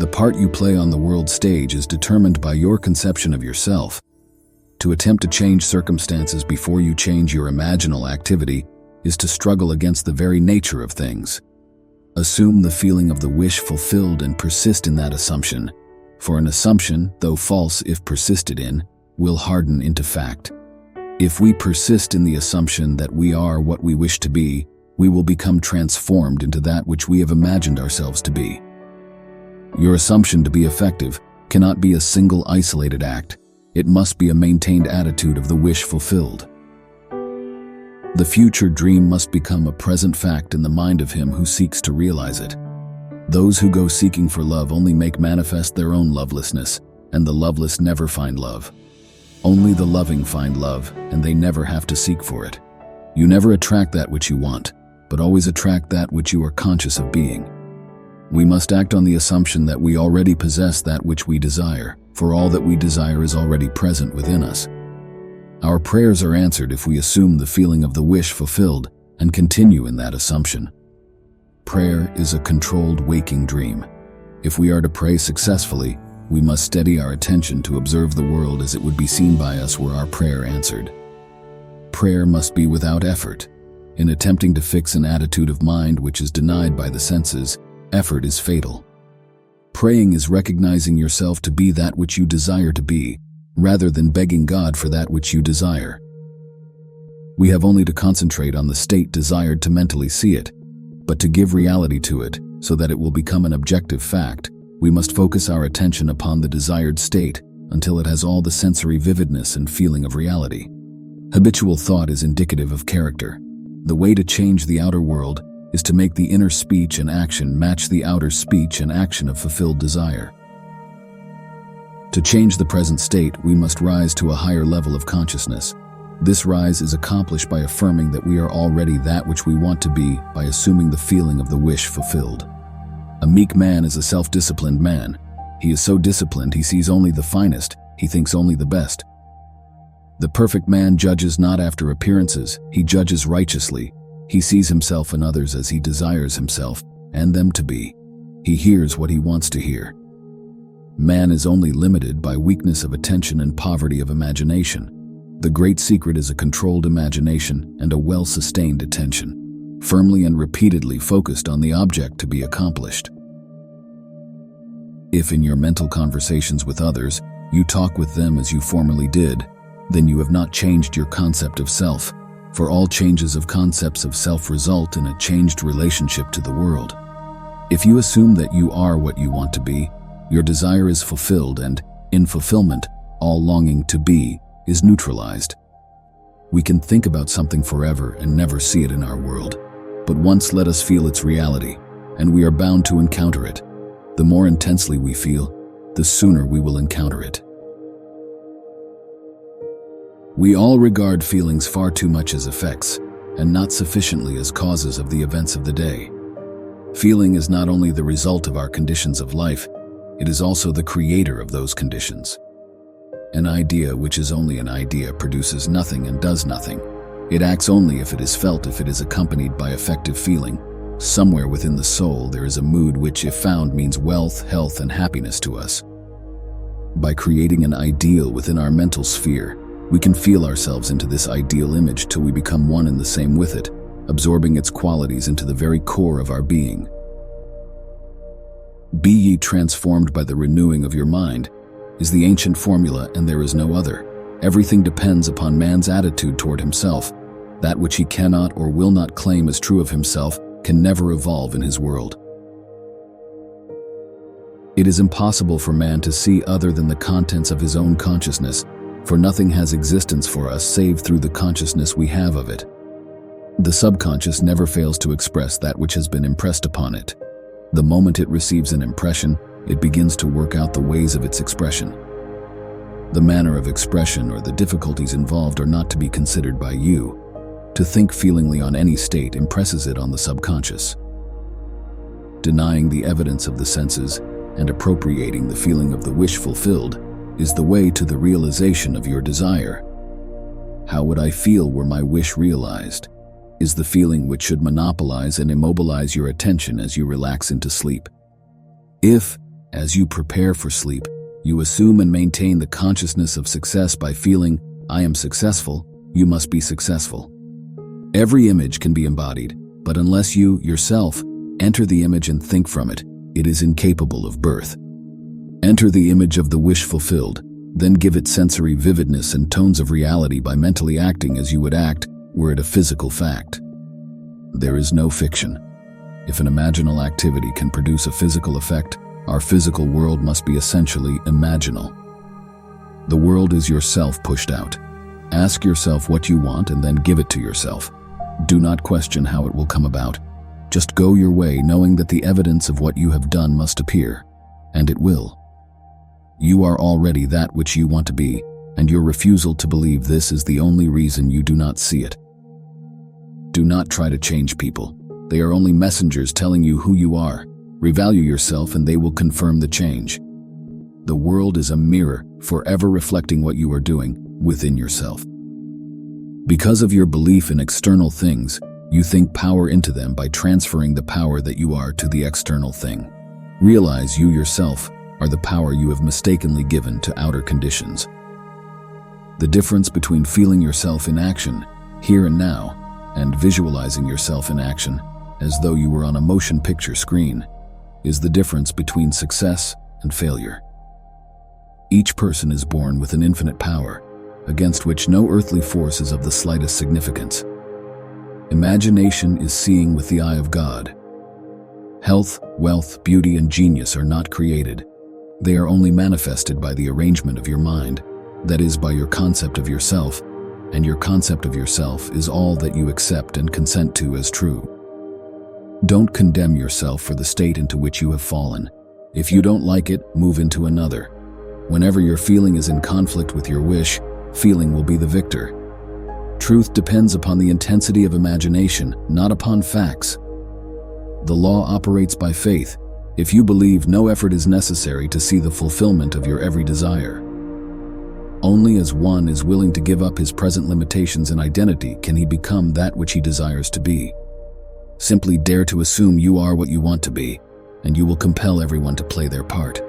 The part you play on the world stage is determined by your conception of yourself. To attempt to change circumstances before you change your imaginal activity is to struggle against the very nature of things. Assume the feeling of the wish fulfilled and persist in that assumption, for an assumption, though false if persisted in, will harden into fact. If we persist in the assumption that we are what we wish to be, we will become transformed into that which we have imagined ourselves to be. Your assumption to be effective cannot be a single isolated act. It must be a maintained attitude of the wish fulfilled. The future dream must become a present fact in the mind of him who seeks to realize it. Those who go seeking for love only make manifest their own lovelessness, and the loveless never find love. Only the loving find love, and they never have to seek for it. You never attract that which you want, but always attract that which you are conscious of being. We must act on the assumption that we already possess that which we desire, for all that we desire is already present within us. Our prayers are answered if we assume the feeling of the wish fulfilled and continue in that assumption. Prayer is a controlled waking dream. If we are to pray successfully, we must steady our attention to observe the world as it would be seen by us were our prayer answered. Prayer must be without effort. In attempting to fix an attitude of mind which is denied by the senses, effort is fatal. Praying is recognizing yourself to be that which you desire to be, rather than begging God for that which you desire. We have only to concentrate on the state desired to mentally see it, but to give reality to it, so that it will become an objective fact, we must focus our attention upon the desired state until it has all the sensory vividness and feeling of reality. Habitual thought is indicative of character. The way to change the outer world is to make the inner speech and action match the outer speech and action of fulfilled desire. To change the present state, we must rise to a higher level of consciousness. This rise is accomplished by affirming that we are already that which we want to be by assuming the feeling of the wish fulfilled. A meek man is a self-disciplined man. He is so disciplined he sees only the finest, he thinks only the best. The perfect man judges not after appearances, he judges righteously. He sees himself and others as he desires himself and them to be. He hears what he wants to hear. Man is only limited by weakness of attention and poverty of imagination. The great secret is a controlled imagination and a well-sustained attention, firmly and repeatedly focused on the object to be accomplished. If in your mental conversations with others, you talk with them as you formerly did, then you have not changed your concept of self, for all changes of concepts of self result in a changed relationship to the world. If you assume that you are what you want to be, your desire is fulfilled and, in fulfillment, all longing to be is neutralized. We can think about something forever and never see it in our world, but once let us feel its reality, and we are bound to encounter it. The more intensely we feel, the sooner we will encounter it. We all regard feelings far too much as effects, and not sufficiently as causes of the events of the day. Feeling is not only the result of our conditions of life, it is also the creator of those conditions. An idea which is only an idea produces nothing and does nothing. It acts only if it is felt, if it is accompanied by affective feeling. Somewhere within the soul there is a mood which, if found, means wealth, health, and happiness to us. By creating an ideal within our mental sphere, we can feel ourselves into this ideal image till we become one and the same with it, absorbing its qualities into the very core of our being. Be ye transformed by the renewing of your mind is the ancient formula, and there is no other. Everything depends upon man's attitude toward himself. That which he cannot or will not claim as true of himself can never evolve in his world. It is impossible for man to see other than the contents of his own consciousness, for nothing has existence for us save through the consciousness we have of it. The subconscious never fails to express that which has been impressed upon it. The moment it receives an impression, it begins to work out the ways of its expression. The manner of expression or the difficulties involved are not to be considered by you. To think feelingly on any state impresses it on the subconscious. Denying the evidence of the senses and appropriating the feeling of the wish fulfilled is the way to the realization of your desire. How would I feel were my wish realized? Is the feeling which should monopolize and immobilize your attention as you relax into sleep. If, As you prepare for sleep, you assume and maintain the consciousness of success by feeling, I am successful, you must be successful. Every image can be embodied, but unless you, yourself, enter the image and think from it, it is incapable of birth. Enter the image of the wish fulfilled, then give it sensory vividness and tones of reality by mentally acting as you would act were it a physical fact. There is no fiction. If an imaginal activity can produce a physical effect, our physical world must be essentially imaginal. The world is yourself pushed out. Ask yourself what you want and then give it to yourself. Do not question how it will come about. Just go your way knowing that the evidence of what you have done must appear, and it will. You are already that which you want to be, and your refusal to believe this is the only reason you do not see it. Do not try to change people. They are only messengers telling you who you are. Revalue yourself and they will confirm the change. The world is a mirror, forever reflecting what you are doing within yourself. Because of your belief in external things, you think power into them by transferring the power that you are to the external thing. Realize you yourself are the power you have mistakenly given to outer conditions. The difference between feeling yourself in action, here and now, and visualizing yourself in action, as though you were on a motion picture screen, is the difference between success and failure. Each person is born with an infinite power, against which no earthly force is of the slightest significance. Imagination is seeing with the eye of God. Health, wealth, beauty, and genius are not created. They are only manifested by the arrangement of your mind, that is, by your concept of yourself, and your concept of yourself is all that you accept and consent to as true. Don't condemn yourself for the state into which you have fallen. If you don't like it, move into another. Whenever your feeling is in conflict with your wish, feeling will be the victor. Truth depends upon the intensity of imagination, not upon facts. The law operates by faith. If you believe, no effort is necessary to see the fulfillment of your every desire. Only as one is willing to give up his present limitations and identity can he become that which he desires to be. Simply dare to assume you are what you want to be, and you will compel everyone to play their part.